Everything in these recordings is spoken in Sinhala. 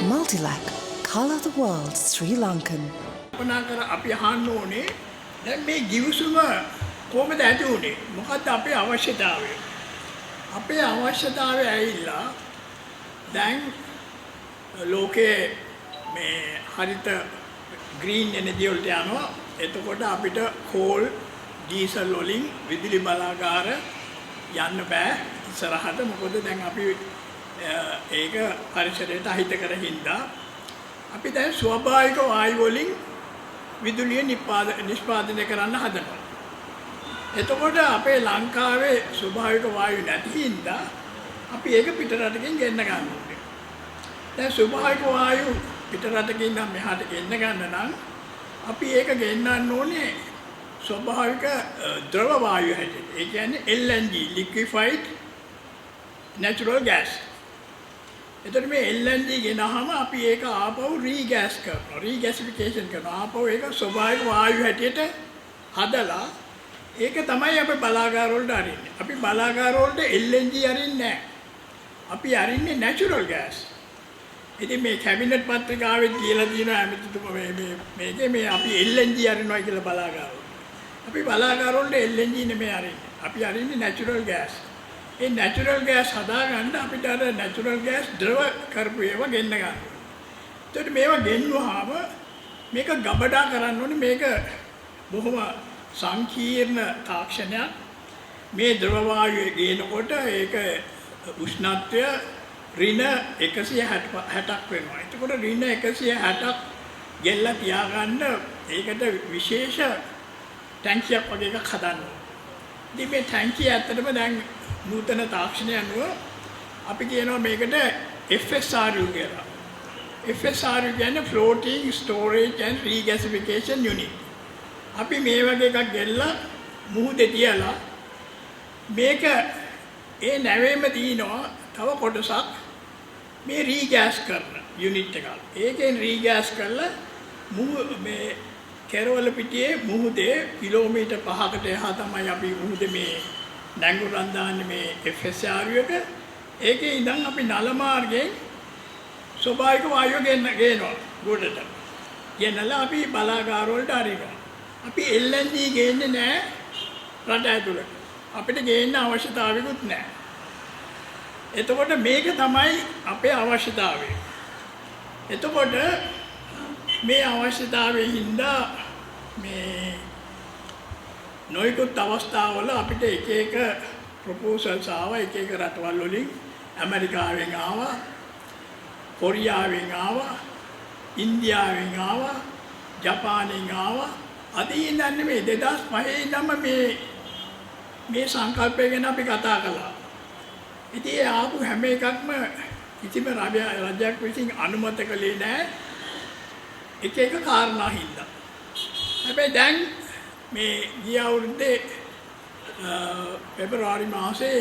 Multilac, colour the world Sri Lankan. කල්පනා කර අපි අහන්න ඕනේ දැන් මේ ගිවිසුම කොහොමද ඇති වුනේ? මොකක්ද අපේ අවශ්‍යතාවය? අපේ අවශ්‍යතාවය ඇවිල්ලා දැන් ලෝකේ මේ හරිත ග්‍රීන් එනර්ජි වලට යනවා. එතකොට අපිට කෝල් ඩීසල් වලින් විදුලි බලාගාර යන්න බෑ ඉස්සරහට. මොකද දැන් අපි ඒක පරිසරයට අහිත කර හින්දා අපි දැන් ස්වභාවික වායු වලින් විදුලිය නිෂ්පාදනය කරන්න හදනවා. එතකොට අපේ ලංකාවේ ස්වභාවික වායු නැති හින්දා අපි ඒක පිටරටකින් ගෙන්න ගන්න ඕනේ. දැන් ස්වභාවික වායු පිටරටකින් නම් මෙහාට ගෙන්න ගන්න නම් අපි ඒක ගෙන්නන්න ඕනේ ස්වභාවික ද්‍රව වායු හැටියට. ඒ කියන්නේ LNG liquefied natural gas. එතකොට මේ LNG ගෙනහම අපි ඒක ආපහු රීගෑස් කරනවා. රීගැසිෆිකේෂන් කරනවා. ආපහු ඒක ස්වභාවික වායු හැටියට හදලා ඒක තමයි අපි බලාගාර වලට අරින්නේ. අපි බලාගාර වලට LNG අරින්නේ නැහැ. අපි අරින්නේ natural gas. ඉතින් මේ කැබිනට් පත්‍රිකාවේ කියලා තියෙනවා ඇමතිතුමා මේකේ මේ අපි LNG අරිනවා කියලා බලාගාර වලට. අපි බලාගාර වලට LNG නෙමෙයි අරින්නේ. අපි අරින්නේ natural gas. ඒ natural gas හදාගන්න අපිට අර natural gas ද්‍රව කරපු ඒවා ගෙන්න ගන්න. ඒකට මේවා ගෙන්නුවාම මේක ගබඩා කරන්න ඕනේ. මේක බොහොම සංකීර්ණ තාක්ෂණයක්. මේ ද්‍රව වායුවේ ගේනකොට ඒක උෂ්ණත්වය ඍණ 160ක් වෙනවා. එතකොට ඍණ 160ක් ගෙල්ලා තියාගන්න ඒකට විශේෂ ටැංකියක් වගේ එකක් හදන්න ඕනේ. ඉතින් මේ ටැංකිය ඇත්තටම දැන් නූතන තාක්ෂණය අනුව අපි කියනවා මේකට FSRU කියලා. FSRU කියන්නේ floating storage and regasification unit. අපි මේ වගේ එකක් ගෙල්ලා මුහුදේ තියලා මේක ඒ නැවෙම තියනවා තව කොටසක් මේ රීගෑස් කරන යුනිට් එකක්. ඒකෙන් රීගෑස් කරලා මේ කෙරවල පිටියේ මුහුදේ කිලෝමීටර් 5කට එහා තමයි අපි මුහුදේ මේ නැංගුරන් දාන්නේ මේ FSRU එක. ඒකේ ඉඳන් අපි නල මාර්ගයෙන් ස්වභාවික වායුව ගේනවා ගොඩට. ගෙනලා අපි බලාගාර වලට අරිනවා. අපි LNG ගේන්නේ නැහැ රට ඇතුළට. අපිට ගේන්න අවශ්‍යතාවයකුත් නැහැ. එතකොට මේක තමයි අපේ අවශ්‍යතාවය. එතකොට මේ අවශ්‍යතාවයෙන් හින්දා මේ නොයෙකුත් අවස්ථාවල අපිට එක එක ප්‍රොපෝසල්ස් ආවා. එක එක රටවල් වලින් ඇමරිකාවෙන් ආවා, කොරියාවෙන් ආවා, ඉන්දියාවෙන් ආවා, ජපානයෙන් ආවා. අද ඉඳන් මේ 2005 ඉඳන්ම මේ සංකල්පය ගැන අපි කතා කළා. ඉතින් ඒ ආපු හැම එකක්ම කිසිම රජයක් විසින් අනුමත කළේ නැහැ. එක එක කාරණා හින්දා. හැබැයි දැන් මේ ගිය අවුරුද්දේ පෙබරවාරි මාසේ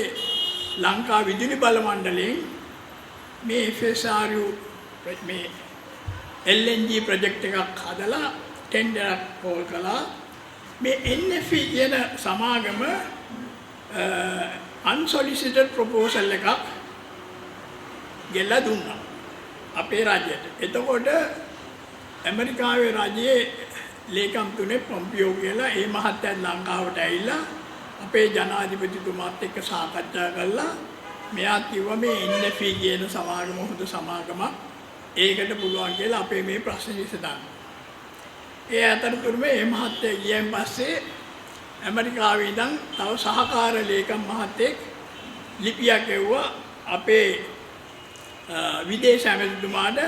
ලංකා විදුලි බල මණ්ඩලයෙන් මේ FSRU මේ LNG ප්‍රොජෙක්ට් එකක් හදලා ටෙන්ඩර් එකක් කෝල් කළා. මේ NFE කියන සමාගම unsolicited proposal එකක් ගෙල්ලා දුන්නා අපේ රජයට. එතකොට ඇමරිකාවේ රජයේ ලේකම් තුනේ පොම්පියෝ කියලා ඒ මහත්තයා ලංකාවට ඇවිල්ලා අපේ ජනාධිපතිතුමාත් එක්ක සාකච්ඡා කළා. මෙයා කිව්වා මේ NFE කියන සමාගම හොඳ සමාගමක්. ඒකට පුළුවන් කියලා අපේ මේ ප්‍රශ්න විසඳන්න. ඒ අතරතුර මේ මහත්තයා ගියන් පස්සේ ඇමරිකාවේ ඉඳන් තව සහකාර ලේකම් මහත්තයෙක් ලිපියක් එවුවා අපේ විදේශ ඇමතිතුමාට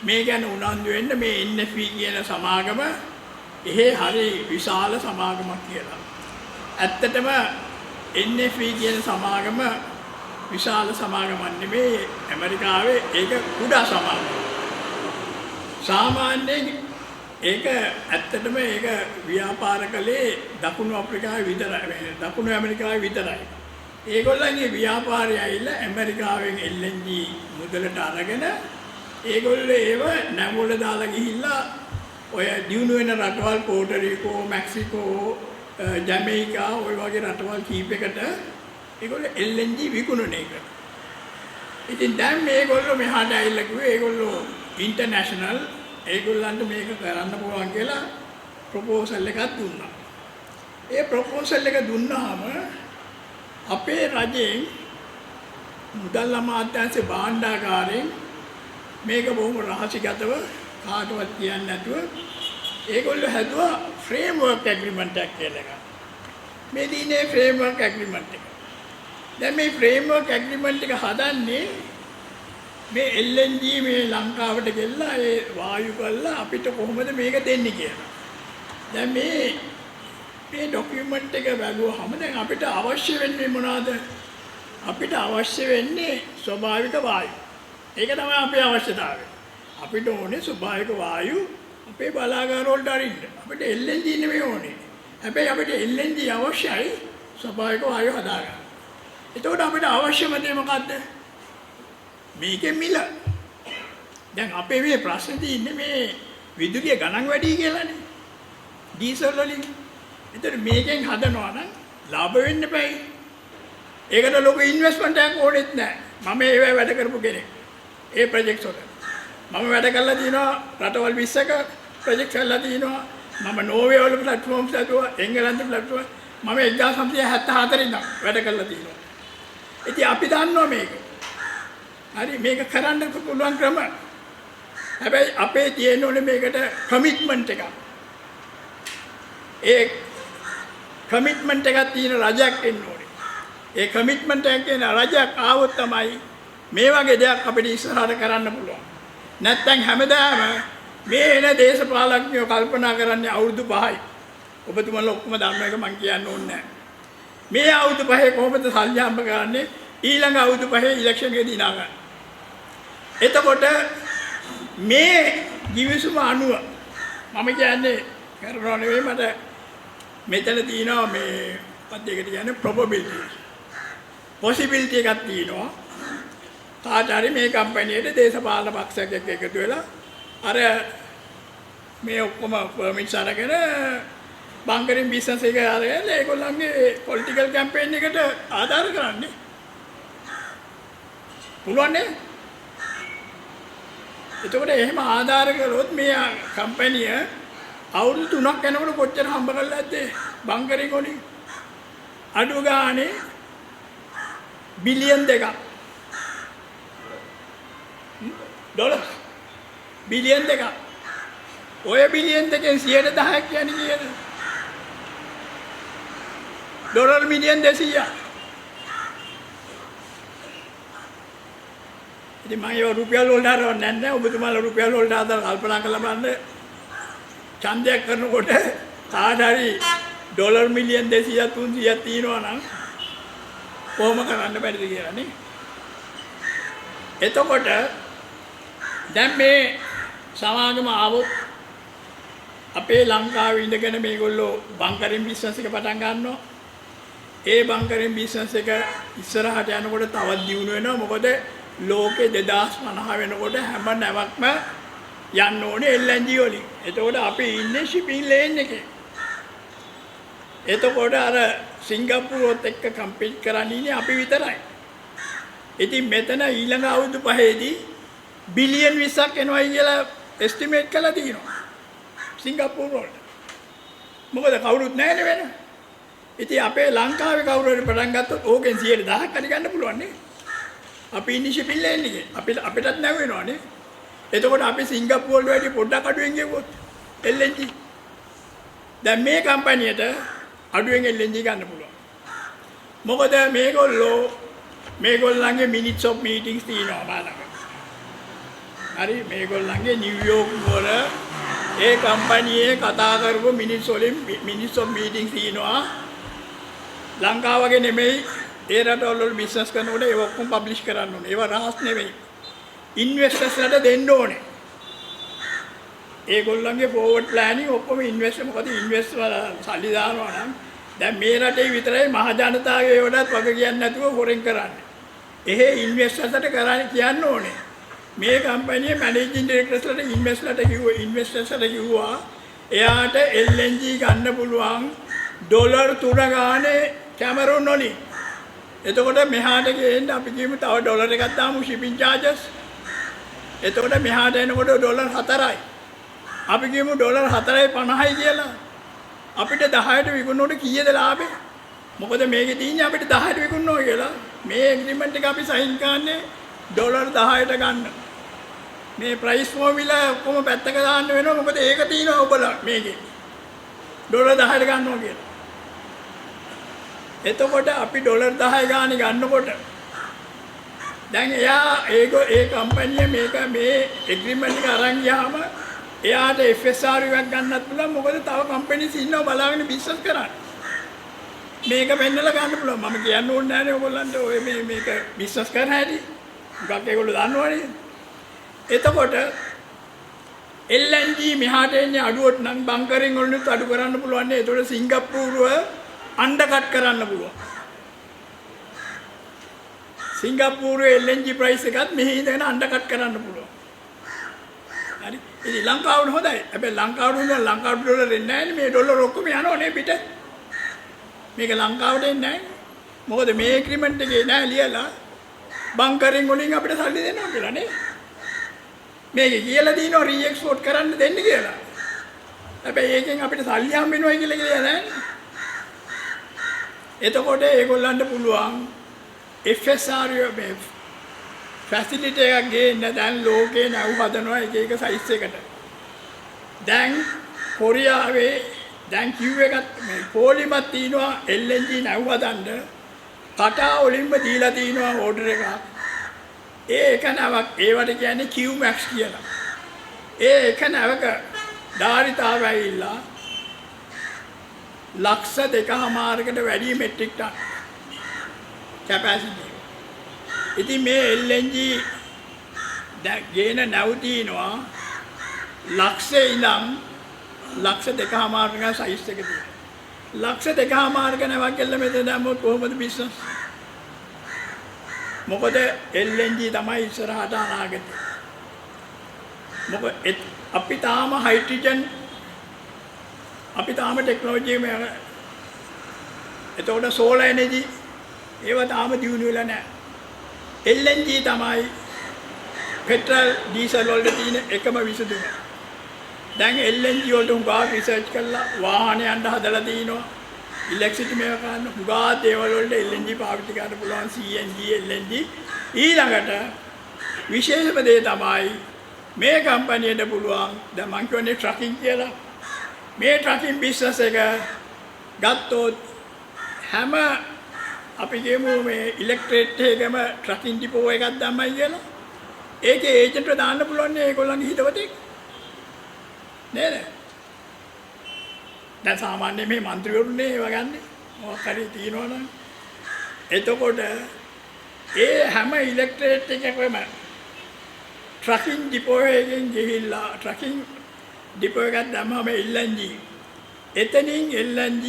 මේ ගැන උනන්දු වෙන්න මේ NFE කියන සමාගම හරි විශාල සමාගමක් කියලා. ඇත්තටම NFE කියන සමාගම විශාල සමාගමක් නෙමෙයි. ඇමරිකාවේ ඒක කුඩා සමාගමක්. සාමාන්‍යයෙන් ඒක ඇත්තටම ඒක ව්‍යාපාර කළේ දකුණු අප්‍රිකාවේ විතරයි. දකුණු ඇමරිකාවේ විතරයි. ඒගොල්ලන්ගේ ව්‍යාපාරය ඇවිල්ලා ඇමරිකාවෙන් LNG මුදලට අරගෙන ඒගොල්ලෝ ඒව නැමුවල දාලා ගිහිල්ලා ඔය දියුණු වෙන රටවල් පෝටරීකෝ, මෙක්සිකෝ, ජමයිකා ඔය වගේ රටවල් කීපයකට ඒගොල්ලෝ LNG විකුණන එක. ඉතින් දැන් මේගොල්ලෝ මෙහාට ඇවිල්ලා කිව්වේ ඒගොල්ලෝ ඉන්ටර්නැෂනල් ඒගොල්ලන්ට මේක කරන්න පුළුවන් කියලා ප්‍රොපෝසල් එකක් දුන්නා. ඒ ප්‍රොපෝසල් එක දුන්නාම අපේ රජයෙන් මුදල් අමාත්‍යාංශේ භාණ්ඩාගාරයෙන් මේක බොහොම රහසිගතව කාටවත් කියන්නේ නැතුව ඒගොල්ලෝ හැදුවා ෆ්‍රේම්වර්ක් ඇග්‍රීමන්ට් එකක් කියලා එකක්. මේ දිනේ ෆ්‍රේම්වර්ක් ඇග්‍රීමන්ට් එක. දැන් මේ ෆ්‍රේම්වර්ක් ඇග්‍රීමන්ට් එක හදන්නේ මේ LNG මේ ලංකාවට ගෙල්ලා ඒ වායු කරලා අපිට කොහොමද මේක දෙන්නේ කියලා. දැන් මේ ડોකියුමන්ට් එක බලුවාම දැන් අපිට අවශ්‍ය වෙන්නේ මොනවද? අපිට අවශ්‍ය වෙන්නේ ස්වභාවික වායු. ඒක තමයි අපේ අවශ්‍යතාවය. අපිට ඕනේ ස්වභාවික වායු අපේ බලාගාර වලට අරින්න. අපිට LNG නෙමෙයි ඕනේ. හැබැයි අපිට LNG අවශ්‍යයි ස්වභාවික වායු හදාගන්න. එතකොට අපිට අවශ්‍යම දේ මොකද්ද? මේකේ මිල. දැන් අපේ මේ ප්‍රශ්නේ තියෙන්නේ මේ විදුලිය ගණන් වැඩි කියලානේ. ඩීසල් වලින්. එතකොට මේකෙන් හදනවා නම් ලාභ වෙන්න බෑ. ඒකට ලොකු ඉන්වෙස්ට්මන්ට් එකක් ඕනෙත් නැහැ. මම ඒවැ වැඩ කරපු කෙනෙක්. ඒ ප්‍රොජෙක්ට්ස් වල. මම වැඩ කරලා තිනවා රටවල් 20ක ප්‍රොජෙක්ට් කරලා තිනවා. මම නෝර්වේ වල ප්ලැට්ෆෝම්ස් හදුවා, එංගලන්ත ප්ලැට්ෆෝම්. මම 1974 ඉඳන් වැඩ කරලා තිනවා. ඉතින් අපි දන්නවා මේක. හරි මේක කරන්න පුළුවන් ක්‍රම. හැබැයි අපේ තියෙන ඕනේ මේකට කමිට්මන්ට් එකක්. ඒ කමිට්මන්ට් එකක් තියෙන රජයක් ඉන්න ඕනේ. ඒ කමිට්මන්ට් එකක් තියෙන රජයක් ආවොත් තමයි මේ වගේ දෙයක් අපිට ඉස්සරහට කරන්න පුළුවන්. නැත්තම් හැමදාම මේ එන දේශපාලඥයෝ කල්පනා කරන්නේ අවුරුදු 5යි. ඔබතුමාලා ඔක්කොම දන්න එක මම කියන්න ඕනේ නැහැ. මේ අවුරුදු 5 කොහොමද සල්ලි හම්බ කරන්නේ? ඊළඟ අවුරුදු 5 ඉලෙක්ෂන් එකේ දිනා ගන්න. එතකොට මේ givisuma අනුව මම කියන්නේ කරනවා නෙවෙයි මට මෙතන තියෙනවා මේ මොකක්ද ඒකට කියන්නේ probability. possibility එකක් තියෙනවා. කාට හරි මේ කම්පැනියට දේශපාලන පක්ෂයක් එක්ක එකතු වෙලා අර මේ ඔක්කොම පර්මිට්ස් අරගෙන බංකරින් බිස්නස් එක අරගෙන ඒගොල්ලන්ගේ පොලිටිකල් කැම්පේන් එකට ආධාර කරන්නේ. පුළුවන් නේ? එතකොට එහෙම ආධාර කරොත් මේ කම්පැනිය අවුරුදු 3ක් යනකොට කොච්චර හම්බ කරලා ඇද්ද බංකරින් වලින්? අඩු ගානේ බිලියන් 2ක්. ඩොලර් බිලියන් 2ක්. ඔය බිලියන් 2කින් 10% කියන්නේ කීයද? ඩොලර් මිලියන් 200ක්. ඉතින් මම ඒ රුපියල් වලට හරවන්නේ නැහැ. ඔබතුමාලා රුපියල් වලට හදලා කල්පනා කරලා බලන්න. ඡන්දයක් කරනකොට කාට හරි ඩොලර් මිලියන් 200ක් 300ක් තියෙනවා නම් කොහොම කරන්න බැරිද කියලා නේ. එතකොට දැන් මේ සමාගම ආවොත් අපේ ලංකාවේ ඉඳගෙන මේගොල්ලෝ බංකරින් බිස්නස් එක පටන් ගන්නවා. ඒ බංකරින් බිස්නස් එක ඉස්සරහට යනකොට තවත් දියුණු වෙනවා. මොකද ලෝකේ 2050 වෙනකොට හැම නැවක්ම යන්න ඕනේ LNG වලින්. එතකොට අපි ඉන්නේ shipping lane එකේ. එතකොට අර සිංගප්පූරුවත් එක්ක කම්පීට් කරන්න ඉන්නේ අපි විතරයි. ඉතින් මෙතන ඊළඟ අවුරුදු 5ේදී බිලියන් 20ක් එනවා කියලා එස්ටිමේට් කරලා තියෙනවා. සිංගප්පූරු වලට. මොකද කවුරුත් නැහැ වෙන. ඉතින් අපේ ලංකාවේ කවුරු හරි පටන් ගත්තොත් ඕකෙන් 100,000ක් හරි ගන්න පුළුවන් නේ. අපි ඉන්නේ shipping lane එකේ. අපිටත් නැව වෙනවනේ. එතකොට අපි සිංගප්පූරු වල වැඩි පොඩ්ඩක් අඩුවෙන් ගෙවුවොත් LNG. දැන් මේ කම්පැනියට අඩුවෙන් LNG ගන්න පුළුවන්. මොකද මේගොල්ලන්ගේ minutes of meetings තියෙනවා බලන්න. හරි මේගොල්ලන්ගේ නිව්යෝක් වල ඒ කම්පැනියේ කතා කරපු minutes of meetings තියෙනවා. ලංකාව වගේ නෙමෙයි ඒ රටවල වල බිස්නස් කරනකොට ඒක ඔක්කොම පබ්ලිෂ් කරන්න ඕනේ. ඒවා රහස් නෙමෙයි. ඉන්වෙස්ටර්ස්ලට දෙන්න ඕනේ. ඒගොල්ලන්ගේ ෆෝවර්ඩ් ප්ලෑනින් ඔක්කොම ඉන්වෙස්ට් මොකද ඉන්වෙස්ට් වල සල්ලි දානවා නම් දැන් මේ රටේ විතරයි මහ ජනතාවගේ වඩාත් වග කියන්නේ නැතුව හොරෙන් කරන්නේ. එහෙ ඉන්වෙස්ටර්ස්ලට කරන්නේ කියන්න ඕනේ. මේ කම්පැනියේ මැනේජින් ඩිරෙක්ටර්ස්ලට ඉන්වෙස්ටර්ස්ලට කිව්වා එයාට LNG ගන්න පුළුවන් ඩොලර් 3 ගානේ කැමරෝන් වලින්. එතකොට මෙහාට ගේන්න අපි කියමු තව ඩොලර් එකක් දාමු shipping charges. එතකොට මෙහාට එනකොට ඩොලර් 4යි. අපි කියමු ඩොලර් 4.50යි කියලා. අපිට 10ට විකුණනකොට කීයද ලාභේ? මොකද මේකේ තියෙන්නේ අපිට 10ට විකුණනවා කියලා. මේ ඇග්‍රීමන්ට් එක අපි සයින් කරන්නේ ඩොලර් 10ට ගන්න. මේ ප්‍රයිස් ෆෝමියුලා කොහොම පැත්තක දාන්න වෙනවා. මොකද ඒක තියෙනවා ඔබලා මේකේ. ඩොලර් 10ට ගන්නවා කියලා. එතකොට අපි ඩොලර් 10 ගානේ ගන්නකොට දැන් එයා ඒ කම්පැනි මේක මේ ඇග්‍රීමන්ට් එක අරන් ගියාම එයාට FSR එකක් ගන්නත් පුළුවන්. මොකද තව කම්පැනිස් ඉන්නවා බලාගෙන බිස්නස් කරන්නේ. මේක වෙන්නලා ගන්න පුළුවන්. මම කියන්න ඕනේ නැහැ නේ ඔයගොල්ලන්ට ඔය මේක බිස්නස් කරන හැටි. මොකක් ඒගොල්ලෝ දන්නවනේ. එතකොට LNG මෙහාට එන්නේ අඩුවට නම් බංකරින් වලින් අඩු කරන්න පුළුවන් නේ. ඒතකොට සිංගප්පූරුව අන්ඩර්කට් කරන්න පුළුවන්. සිංගප්පූරුවේ LNG ප්‍රයිස් එකත් මෙහි ඉඳගෙන අන්ඩර්කට් කරන්න පුළුවන්. හරි. ඉතින් ලංකාවට හොඳයි. හැබැයි ලංකාවට ඩොලර් එන්නේ නැහැ නේ. මේ ඩොලර් ඔක්කොම යනවනේ පිට. මේක ලංකාවට එන්නේ නැහැ. මොකද මේ ඇග්‍රීමන්ට් එකේ නෑ ලියලා බංකරින් වලින් අපිට සල්ලි දෙනවා කියලා නේ. මේක කියලා දිනනවා රීඑක්ස්පෝර්ට් කරන්න දෙන්න කියලා. හැබැයි ඒකෙන් අපිට සල්ලි හම්බ වෙනවා කියලා කියලා නෑ. එතකොට ඒගොල්ලන්ට පුළුවන් FSR මේ ෆැසිලිටි එකක් ගේන්න දැන් ලෝකේ නැව් හදනවා එක එක සයිස් එකට. දැන් කොරියාවේ දැන් කිව් එකක් මේ පොලිමත් තියනවා LNG නැව් හදන්න කටා වලින්ම දීලා තියනවා ඕඩර් එකක්. ඒක නැවක් ඒවට කියන්නේ Qmax කියලා. ඒක නැවක ධාරිතාව ඇවිල්ලා ලක්ෂ 2.5කට වැඩි මෙට්‍රික් ටන් කැපැසිටි. ඉතින් මේ LNG ගේන නැව් තියනවා ලක්ෂේ ඉඳන් ලක්ෂ 2.5ක සයිස් එක තියෙනවා. ලක්ෂ 2.5ක නැවක් කියලා මෙතන දැම්මොත් කොහොමද බිස්නස්? මොකද LNG තමයි ඉස්සරහට අනාගතේ. මොකද අපි තාම හයිඩ්‍රජන් අපි තාම ටෙක්නොලොජි එකේ එතකොට සෝලර් එනර්ජි ඒව තාම දියුණු වෙලා නැහැ. LNG තමයි පෙට්‍රල් ඩීසල් වලට තියෙන එකම විසඳුම. දැන් LNG වලට උගා රිසර්ච් කරලා වාහනයන්ට හදලා තිනවා. ඉලෙක්ට්‍රිසිටි මේව ගන්න උගා දේවල් වලට LNG පාවිච්චි කරන්න පුළුවන් CNG LNG. ඊළඟට විශේෂම දේ තමයි මේ කම්පැනියට පුළුවන් දැන් මං කියන්නේ ට්‍රකින් කියලා. මේ ට්‍රකින් බිස්නස් එක ගත්තොත් හැම අපි කියමු මේ ඉලෙක්ට්‍රේට් එකම ට්‍රකින් ඩිපෝ එකක් දැම්මයි කියලා. ඒකේ ඒජන්ට්ව දාන්න පුළුවන් නේ ඒගොල්ලන්ගේ හිතවතෙක්. නේද? දැන් සාමාන්‍ය මේ മന്ത്രിවරුනේ ඒව ගන්නෙ. මොකක් හරි තියනවනම්. එතකොට ඒ හැම ඉලෙක්ට්‍රේට් එකකම ට්‍රකින් ඩිපෝ එකෙන් ගිහිල්ලා ට්‍රකින් ඩිපෝ එකක් දැම්මම LNG. එතනින් LNG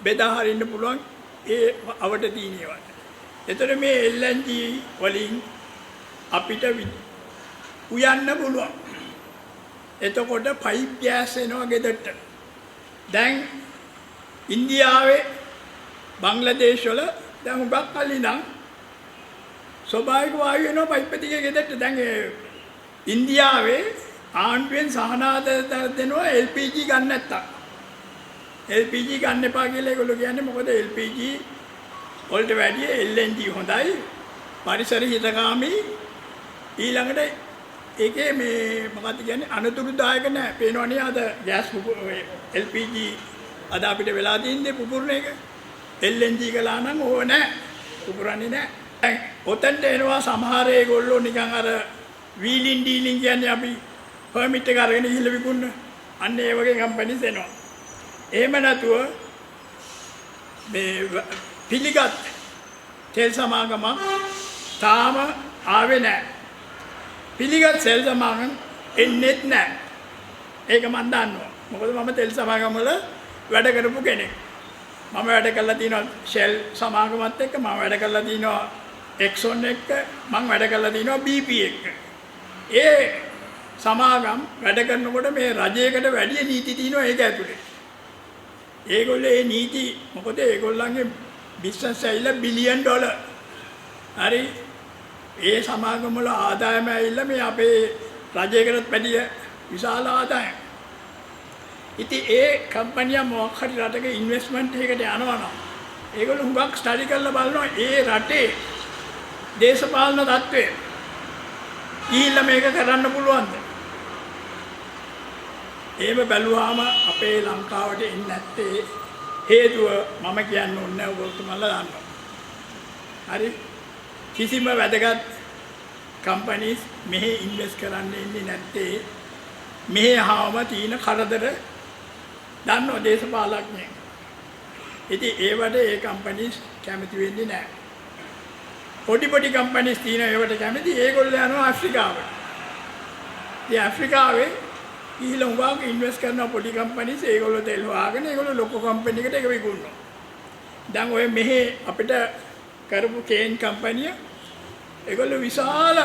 බෙදා හරින්න පුළුවන් ඒ අවට තියෙනවට. එතකොට මේ LNG වලින් අපිට උයන්න පුළුවන්. එතකොට පයිප් ගෑස් එනවා ගෙදරට. දැන් ඉන්දියාවේ බංග්ලාදේශ වල දැන් හුඟක් කල් ඉඳන් ස්වභාවික වායු එනවා පයිප් එකේ ගෙදරට. දැන් ඉන්දියාවේ ආණ්ඩුවෙන් සහනාධාර දෙනවා LPG ගන්න නැත්තම්. LPG ගන්න එපා කියලා ඒගොල්ලෝ කියන්නේ මොකද LPG වලට වැඩිය LNG හොඳයි. පරිසර හිතකාමී. ඊළඟට ඒකේ මේ මොකක්ද කියන්නේ අනතුරුදායක නැහැ. පේනවනේ අද ගෑස් LPG අද අපිට වෙලා තියෙන්නේ පුපුරන එක. LNG ගලා නම් ඕව නැහැ. පුපුරන්නේ නැහැ. දැන් ඔතෙන්ට එනවා සමහර ඒගොල්ලෝ නිකන් අර වීලින් ඩීලින් කියන්නේ අපි පර්මිට් එක අරගෙන ගිහිල්ලා විකුණන. අන්න ඒ වගේ කම්පැනිස් එනවා. එහෙම නැතුව මේ පිළිගත් තෙල් සමාගම තාම ආවේ නැහැ. පිළිගත් තෙල් සමාගම් එන්නේත් නැහැ. ඒක මම දන්නවා. මොකද මම තෙල් සමාගම් වල වැඩ කරපු කෙනෙක්. මම වැඩ කරලා තියෙනවා Shell සමාගමත් එක්ක, මම වැඩ කරලා තියෙනවා Exxon එක්ක, මම වැඩ කරලා තියෙනවා BP එක්ක. ඒ සමාගම් වැඩ කරනකොට මේ රජයකට වැඩි නීති තියෙනවා ඒක ඇතුලේ. ඒගොල්ලෝ ඒ නීති මොකද ඒගොල්ලන්ගේ බිස්නස් ඇවිල්ලා බිලියන් ඩොලර්. හරි. ඒ සමාගම වල ආදායම ඇවිල්ලා මේ අපේ රජයකටත් වැඩිය විශාල ආදායම්. ඉතින් ඒ කම්පැනිය මොකක් හරි රටක ඉන්වෙස්ට්මන්ට් එකකට යනවා නම් ඒගොල්ලෝ හුඟක් ස්ටඩි කරලා බලනවා ඒ රටේ දේශපාලන තත්ත්වය. ඊළඟ මේක කරන්න පුළුවන්ද? එහෙම බැලුවාම අපේ ලංකාවට එන්නේ නැත්තේ හේතුව මම කියන්න ඕනේ නැහැ ඔයගොල්ලෝමලා දන්නවා. හරි. කිසිම වැදගත් කම්පැනිස් මෙහි ඉන්වෙස්ට් කරන්න ඉන්නේ නැත්තේ මෙහි ආවම තියෙන කරදර දන්නෝ දේශපාලඥයන්. ඉතින් ඒවට ඒ කම්පැනිස් කැමති වෙන්නේ නැහැ. පොඩි කම්පැනිස් තියෙන ඒවට කැමති ඒගොල්ලෝ යනවා ඇෆ්‍රිකාවට. ඉතින් ඇෆ්‍රිකාවේ ඊළඟ උගාක ඉන්වෙස්ට් කරන පොඩි කම්පැනිස් ඒගොල්ලෝ තෙල් හොයාගෙන ඒගොල්ලෝ ලොකු කම්පැනි එකට ඒක විකුණනවා. දැන් ඔය මෙහි අපිට කරපු කේන් කම්පැනිය ඒගොල්ලෝ විශාල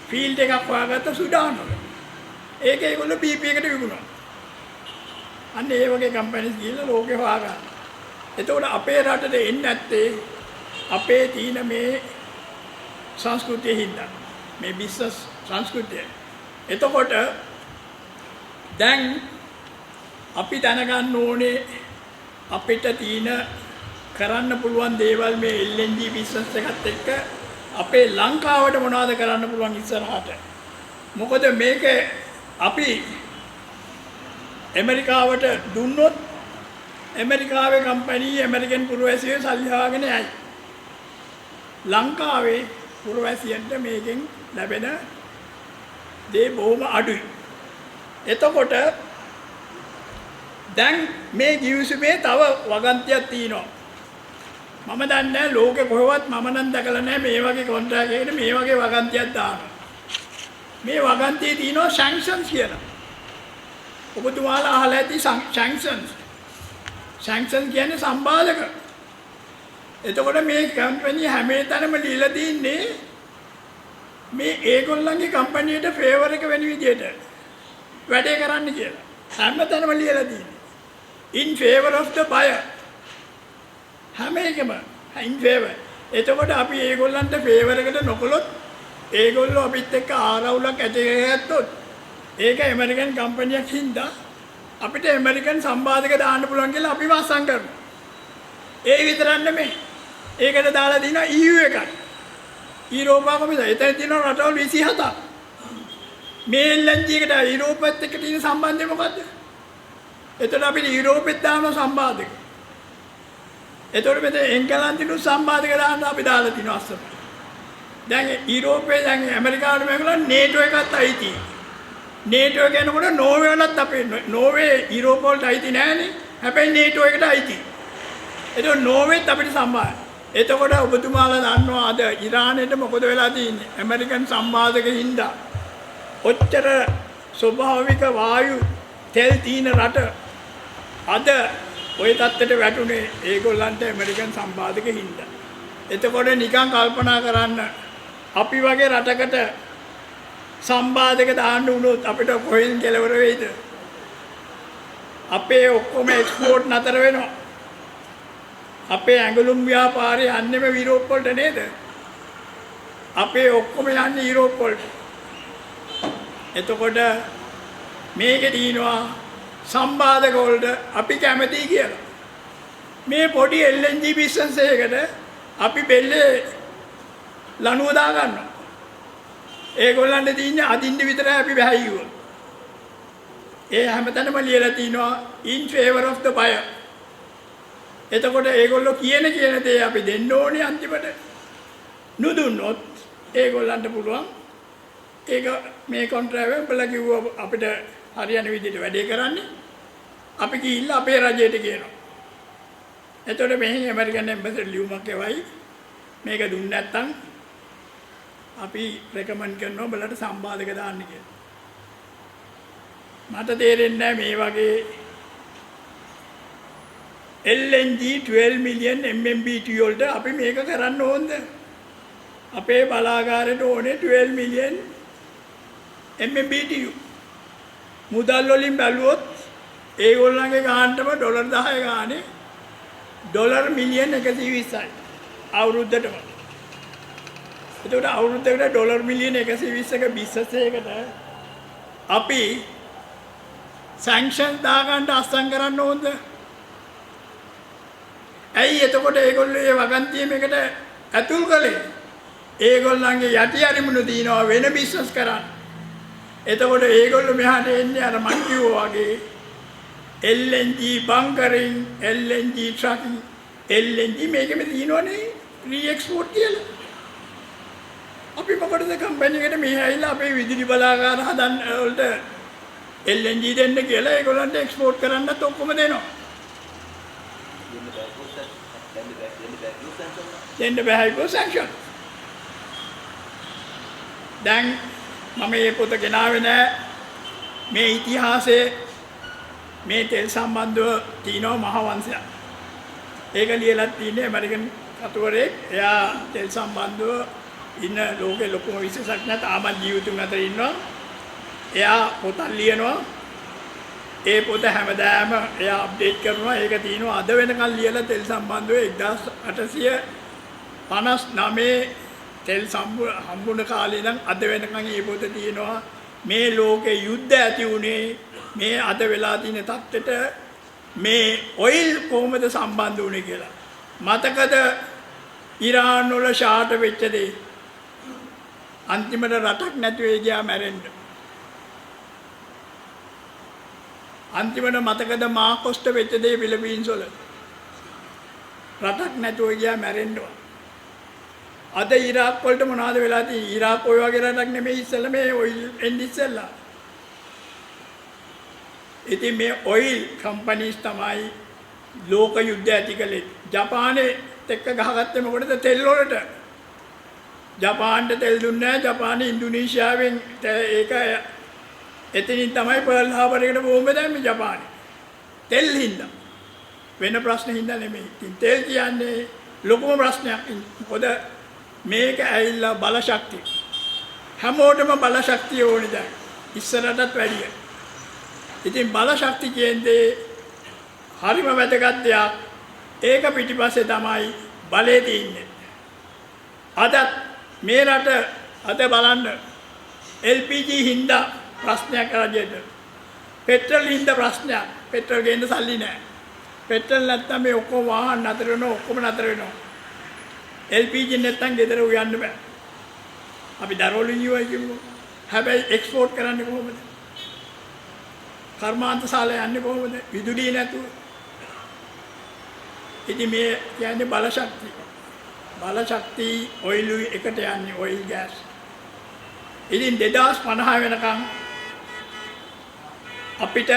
ෆීල්ඩ් එකක් හොයාගත්ත සුඩාන් වල. ඒක ඒගොල්ලෝ BP එකට විකුණනවා. අන්න ඒ වගේ කම්පැනිස් ගිහලා ලෝකේ හොයාගන්න. එතකොට අපේ රටට එන්නේ නැත්තේ අපේ තියෙන මේ සංස්කෘතිය හින්දා. මේ බිස්නස් සංස්කෘතිය. එතකොට දැන් අපි දැනගන්න ඕනේ අපිට තියෙන කරන්න පුළුවන් දේවල් මේ LNG බිස්නස් එකත් එක්ක අපේ ලංකාවට මොනවද කරන්න පුළුවන් ඉස්සරහට. මොකද මේක අපි ඇමරිකාවට දුන්නොත් ඇමරිකාවේ කම්පැනි ඇමරිකන් පුරවැසියෝ සල්ලි හොයාගෙන යයි. ලංකාවේ පුරවැසියන්ට මේකෙන් ලැබෙන දේ බොහොම අඩුයි. එතකොට දැන් මේ ගිවිසුමේ තව වගන්තියක් තියෙනවා. මම දන්නේ නැහැ ලෝකේ කොහෙවත් මම නම් දැකලා නැහැ මේ වගේ කොන්ත්‍රාත් එකකට මේ වගේ වගන්තියක් දානවා. මේ වගන්තියේ තියෙනවා සැන්ක්ෂන්ස් කියලා. ඔබතුමාලා අහලා ඇති සැන්ක්ෂන්ස්. සැන්ක්ෂන් කියන්නේ සම්බාධක. එතකොට මේ කම්පැනි හැම තැනම දීලා තින්නේ මේ ඒගොල්ලන්ගේ කම්පැනියට ෆේවර් එක වෙන විදියට වැඩේ කරන්න කියලා. හැම තැනම ලියලා තියෙන්නේ. In favor of the buyer. හැම එකම in favor. එතකොට අපි ඒගොල්ලන්ට ෆේවර් එකට නොකළොත් ඒගොල්ලෝ අපිත් එක්ක ආරවුලක් ඇති කරගත්තොත් ඒක ඇමරිකන් කම්පැනියක් හින්දා අපිට ඇමරිකන් සම්බාධක දාන්න පුළුවන් කියලා අපි වාසම් කරනවා. ඒ විතරක් නෙමෙයි. ඒකට දාලා දිනවා EU එකක්. යුරෝපා කොමිසම. එතන තියෙනවා රටවල් 27ක්. මේ LNG එකට යුරෝපෙත් එක්ක තියෙන සම්බන්ධය මොකද්ද? එතකොට අපිට යුරෝපෙත් දාන සම්බාධක. එතකොට මෙතන එංගලන්තෙට සම්බාධක දාන්න අපි දාලා තිනවා අස්සට. දැන් යුරෝපේ දැන් ඇමරිකාවට මේගොල්ලෝ නේටෝ එකත් අයිති. නේටෝ කියනකොට නෝර්වේ වලත් අපේ නෝර්වේ යුරෝප වලට අයිති නෑනේ. හැබැයි නේටෝ එකට අයිති. එතකොට නෝර්වේත් අපිට සම්බන්ධයි. එතකොට ඔබතුමාලා දන්නවා අද ඉරානයේට මොකද වෙලා තියෙන්නේ? ඇමරිකන් සම්බාධක හින්දා ඔච්චර ස්වභාවික වායු තෙල් තියෙන රට අද ওই තත්ත්වයට වැටුනේ ඒගොල්ලන්ට ඇමරිකන් සම්බාධක හින්දා. එතකොට නිකන් කල්පනා කරන්න අපි වගේ රටකට සම්බාධක දාන්න වුණොත් අපිට කොහෙන් කෙලවර වෙයිද? අපේ ඔක්කොම එක්ස්පෝර්ට් නතර වෙනවා. අපේ ඇඟලුම් ව්‍යාපාරය යන්නේම යුරෝප වලට නේද? අපේ ඔක්කොම යන්නේ යුරෝප වලට. එතකොට මේකේ තියෙනවා සම්බාධක වලට අපි කැමතියි කියලා. මේ පොඩි LNG බිස්නස් එකකට අපි බෙල්ලේ ලණුව දා ගන්නවා. ඒගොල්ලන්ට තියෙන්නේ අදින්න විතරයි අපි බහැයියුව. ඒ හැමතැනම ලියලා තිනවා in favor of the buyer. එතකොට ඒගොල්ලෝ කියන දේ අපි දෙන්න ඕනේ අන්තිමට. නුදුන්නොත් ඒගොල්ලන්ට පුළුවන් ඒක මේ කොන්ත්‍රාත්තුවෙන් බල කිව්ව අපිට හරියන විදිහට වැඩේ කරන්නේ. අපි ගිහිල්ලා අපේ රජයට කියනවා. එතකොට මෙහි ඇමරිකන් එම්බසි ලියුමක් එවයි. මේක දුන්නේ නැත්නම් අපි රෙකමන්ඩ් කරනවා බලන්න සම්බාධක දාන්න කියලා. මට තේරෙන්නේ මේ වගේ LNG 12 මිලියන් MMBTU වලට අපි මේක කරන්න ඕනද? අපේ බලාගාරයට ඕනේ 12 මිලියන් MMBTU. මුදල් වලින් බැලුවොත් ඒගොල්ලන්ගේ ගානටම ඩොලර් 10 ගානේ ඩොලර් මිලියන් 120යි අවුරුද්දටම. එතකොට අවුරුද්දකට ඩොලර් මිලියන් 120ක බිස්නස් එකකට අපි සැන්ක්ෂන් දාගන්න අස්සම් කරන්න ඕනද? ඇයි එතකොට ඒගොල්ලෝ මේ වගන්තියමකට ඇතුල් කළේ? ඒගොල්ලන්ගේ යටි අරිමුණු දිනවා වෙන බිස්නස් කරන්න. එතකොට ඒගොල්ලෝ මෙහාට එන්නේ අර මං කිව්වා වගේ LNG bunkering, LNG trucking, LNG මේකෙම දිනවනේ re-export කියලා. අපි මොකටද කම්පැනි එකට මේ ඇවිල්ලා අපේ විදුලි බලාගාර හදන්න වලට LNG දෙන්න කියලා ඒගොල්ලන්ට එක්ස්පෝර්ට් කරන්නත් ඔක්කොම දෙනවා. දෙන්න බෑ ඒක සැන්ක්ෂන්. දැන් මම මේ පොත ගෙනාවේ නෑ. මේ ඉතිහාසයේ මේ තෙල් සම්බන්ධව තියෙනවා මහවංශයක්. ඒක ලියලා තියෙන්නේ ඇමරිකන් කතුවරයෙක්. එයා තෙල් සම්බන්ධව ඉන්න ලෝකේ ලොකුම විශේෂඥයෙක් ආමත් ජීවිතුන් අතර ඉන්නවා. එයා පොතක් ලියනවා. ඒ පොත හැමදාම එයා අප්ඩේට් කරනවා. ඒක තියෙනවා අද වෙනකන් ලියලා තෙල් සම්බන්ධව 1859 තෙල් හම්බුන කාලේ ඉඳන් අද වෙනකන් මේ පොත තියෙනවා. මේ ලෝකේ යුද්ධ ඇති වුණේ මේ අද වෙලා තියෙන තත්ත්වෙට මේ ඔයිල් කොහොමද සම්බන්ධ වුණේ කියලා. මතකද ඉරාන් වල ෂාට වෙච්ච දේ? අන්තිමට රටක් නැති වෙයි ගියා මැරෙන්න. අන්තිමට මතකද මාකෝස්ට වෙච්ච දේ පිලිපීන්ස් වල? රටක් නැතුව ගියා මැරෙන්න. අද ඉරාක් වලට මොනවද වෙලා තියෙන්නේ? ඉරාක් ඔය වගේ රටක් නෙමෙයි ඉස්සෙල්ලා මේ ඔයිල් එන්නේ ඉස්සෙල්ලා. ඉතින් මේ ඔයිල් කම්පැනිස් තමයි ලෝක යුද්ධය ඇති කළේ. ජපානේ එක්ක ගහගත්තේ මොකටද? තෙල් වලට. ජපාන්ට තෙල් දුන්නේ නැහැ. ජපානේ ඉන්දුනීසියාවෙන් ඒක එතනින් තමයි පර්ල් හාබර් එකට බෝම්බ දැම්මේ ජපානේ. තෙල් හින්දා. වෙන ප්‍රශ්න හින්දා නෙමෙයි. ඉතින් තෙල් කියන්නේ ලොකුම ප්‍රශ්නයක්. මොකද මේක ඇවිල්ලා බල ශක්තිය. හැමෝටම බල ශක්තිය ඕනේ දැන්. ඉස්සරටත් වැඩිය. ඉතින් බල ශක්තිය කියන්නේ හරිම වැදගත් දෙයක්. ඒක පිටිපස්සේ තමයි බලය තියෙන්නේ. අද මේ රට අද බලන්න LPG හින්දා ප්‍රශ්නයක් රජයට. පෙට්‍රල් හින්දා ප්‍රශ්නයක්. පෙට්‍රල් ගේන්න සල්ලි නැහැ. පෙට්‍රල් නැත්තම් මේ ඔක්කොම වාහන නතර වෙනවා, ඔක්කොම නතර වෙනවා. LPG නැත්තම් ගෙදර උයන්න බෑ. අපි දරවලින් යුවයි කිව්වෝ. හැබැයි එක්ස්පෝර්ට් කරන්නේ කොහොමද? කර්මාන්ත ශාලා යන්නේ කොහොමද? විදුලිය නැතුව. ඉතින් මේ කියන්නේ බල ශක්තිය. බල ශක්තිය ඔයිල් එකට යන්නේ ඔයිල් ගෑස්. ඉතින් 2050 වෙනකන් අපිට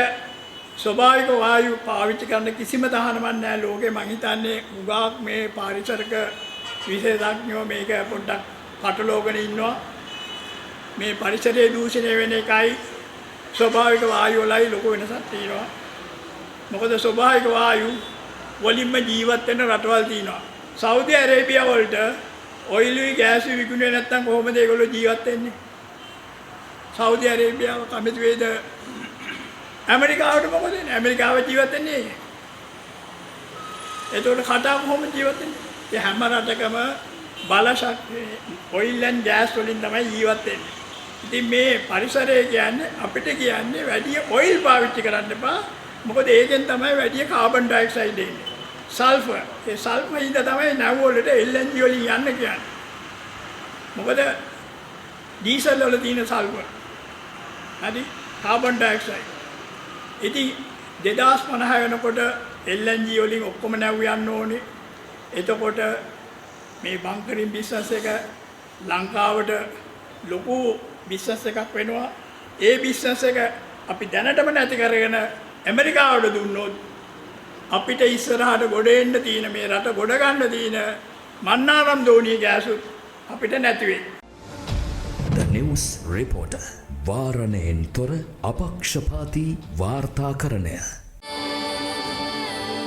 ස්වභාවික වායු පාවිච්චි කරන්න කිසිම තහනමක් නැහැ ලෝකේ. මං හිතන්නේ උගාක් මේ පාරිසරික විශේෂඥයෝ මේක පොඩ්ඩක් පටලවාගෙන ඉන්නවා. මේ පරිසරයේ දූෂණය වෙන එකයි ස්වභාවික වායු වලයි ලොකු වෙනසක් තියෙනවා. මොකද ස්වභාවික වායු වලින්ම ජීවත් වෙන රටවල් තියෙනවා. සෞදි අරේබියා වලට ඔයිලුයි ගෑසුයි විකුණුවේ නැත්නම් කොහොමද ඒගොල්ලෝ ජීවත් වෙන්නේ? සෞදි අරේබියාව කැමති වේද? ඇමරිකාවට මොකද වෙන්නේ? ඇමරිකාව ජීවත් වෙන්නේ. එතකොට කටා කොහොමද ජීවත් වෙන්නේ? ඒ හැම රටකම බල ශක්තිය ඔයිල් ඇන් ගෑස් වලින් තමයි ජීවත් වෙන්නේ. ඉතින් මේ පරිසරය කියන්නේ අපිට කියන්නේ වැඩි ඔයිල් පාවිච්චි කරන්න එපා. මොකද ඒකෙන් තමයි වැඩි කාබන් ඩයොක්සයිඩ් එන්නේ. සල්ෆර්. ඒ සල්ෆර් හින්දා තමයි නැව් වලට LNG වලින් යන්න කියන්නේ. මොකද ඩීසල් වල තියෙන සල්ෆර්. හරි කාබන් ඩයොක්සයිඩ්. ඉතින් 2050 වෙනකොට LNG වලින් ඔක්කොම නැව් යන්න ඕනේ. එතකොට මේ බංකරින් බිස්නස් එක ලංකාවට ලොකු බිස්නස් එකක් වෙනවා. ඒ බිස්නස් එක අපි දැනටම නැති කරගෙන ඇමරිකාවට දුන්නොත් අපිට ඉස්සරහට ගොඩ එන්න තියෙන මේ රට ගොඩ ගන්න තියෙන මන්නාරම් දෝණිය ගෑසුත් අපිට නැති වෙයි. The News Reporter. වාරණයෙන් තොර අපක්ෂපාතී වාර්තාකරණය.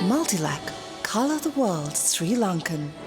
Multilac, Colour the World Sri Lankan.